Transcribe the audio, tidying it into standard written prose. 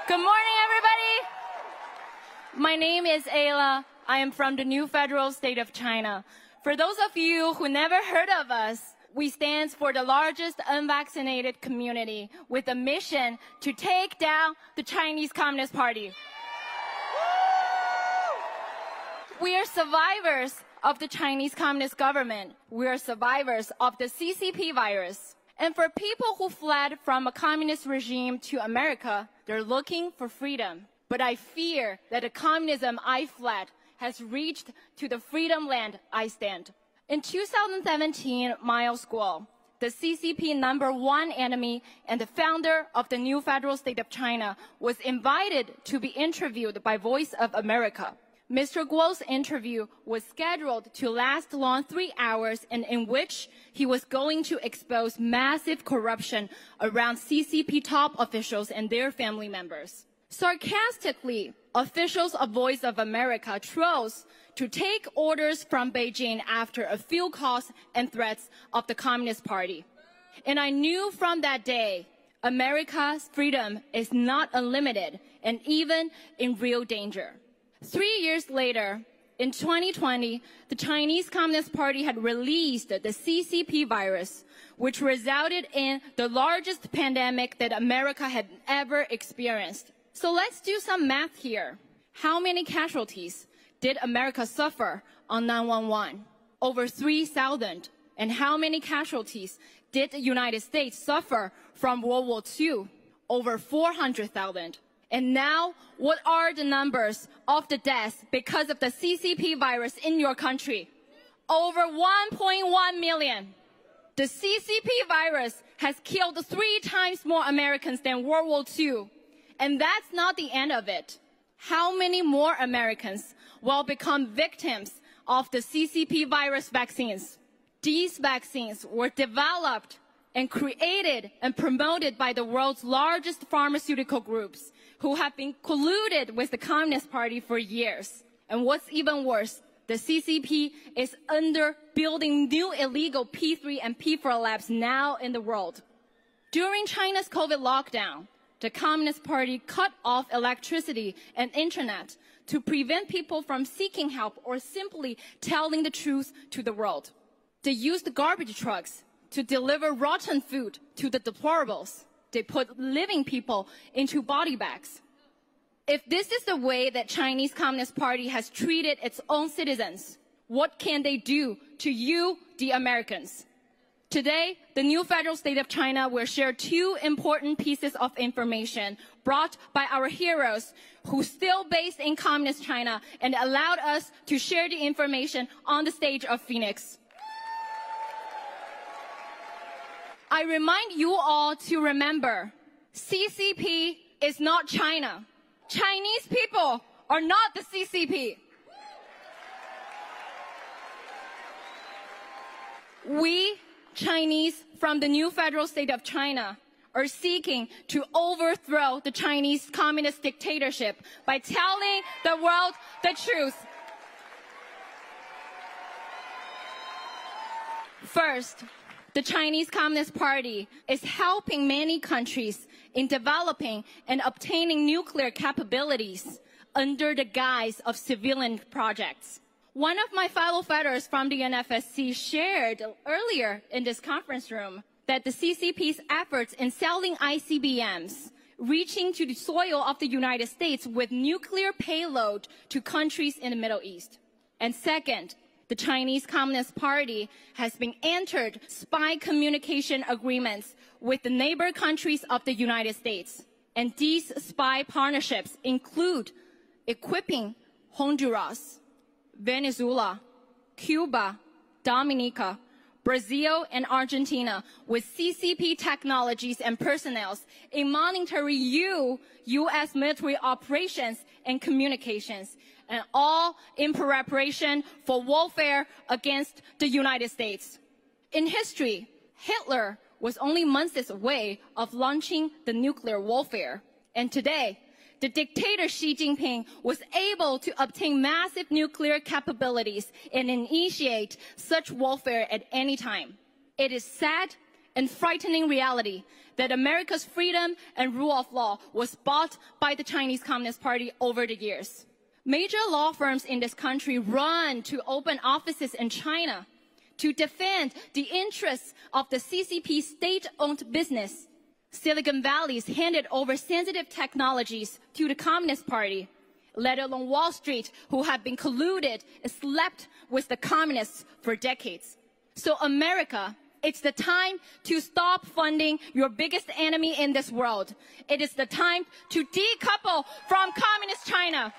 Good morning, everybody. My name is Aila. I am from the new federal state of China. For those of you who never heard of us, we stand for the largest unvaccinated community with a mission to take down the Chinese Communist Party. We are survivors of the Chinese Communist government. We are survivors of the CCP virus. And for people who fled from a communist regime to America, they're looking for freedom. But I fear that the communism I fled has reached to the freedom land I stand. In 2017, Miles Guo, the CCP #1 enemy and the founder of the new federal state of China, was invited to be interviewed by Voice of America. Mr. Guo's interview was scheduled to last long 3 hours, and in which he was going to expose massive corruption around CCP top officials and their family members. Sarcastically, officials of Voice of America chose to take orders from Beijing after a few calls and threats of the Communist Party. And I knew from that day, America's freedom is not unlimited and even in real danger. 3 years later, in 2020, the Chinese Communist Party had released the CCP virus, which resulted in the largest pandemic that America had ever experienced. So let's do some math here. How many casualties did America suffer on 9/11? Over 3,000. And how many casualties did the United States suffer from World War II? Over 400,000. And now, what are the numbers of the deaths because of the CCP virus in your country? Over 1.1 million. The CCP virus has killed 3 times more Americans than World War II. And that's not the end of it. How many more Americans will become victims of the CCP virus vaccines? These vaccines were developed and created and promoted by the world's largest pharmaceutical groups, who have been colluded with the Communist Party for years. And what's even worse, the CCP is under building new illegal P3 and P4 labs now in the world. During China's COVID lockdown, the Communist Party cut off electricity and internet to prevent people from seeking help or simply telling the truth to the world. They used garbage trucks to deliver rotten food to the deplorables. They put living people into body bags. If this is the way that Chinese Communist Party has treated its own citizens, what can they do to you, the Americans? Today, the new federal state of China will share 2 important pieces of information brought by our heroes who still based in communist China and allowed us to share the information on the stage of Phoenix. I remind you all to remember, CCP is not China. Chinese people are not the CCP. We, Chinese from the new federal state of China, are seeking to overthrow the Chinese communist dictatorship by telling the world the truth. First, the Chinese Communist Party is helping many countries in developing and obtaining nuclear capabilities under the guise of civilian projects. One of my fellow fighters from the NFSC shared earlier in this conference room that the CCP's efforts in selling ICBMs reaching to the soil of the United States with nuclear payload to countries in the Middle East. And second, the Chinese Communist Party has been entered spy communication agreements with the neighbor countries of the United States. And these spy partnerships include equipping Honduras, Venezuela, Cuba, Dominica, Brazil, and Argentina with CCP technologies and personnel in monitoring U.S. military operations and communications, and all in preparation for warfare against the United States. In history, Hitler was only months away of launching the nuclear warfare. And today, the dictator Xi Jinping was able to obtain massive nuclear capabilities and initiate such warfare at any time. It is sad and frightening reality that America's freedom and rule of law was bought by the Chinese Communist Party over the years. Major law firms in this country run to open offices in China to defend the interests of the CCP state-owned business. Silicon Valley's handed over sensitive technologies to the Communist Party, let alone Wall Street, who have been colluded and slept with the communists for decades. So America, it's the time to stop funding your biggest enemy in this world. It is the time to decouple from Communist China.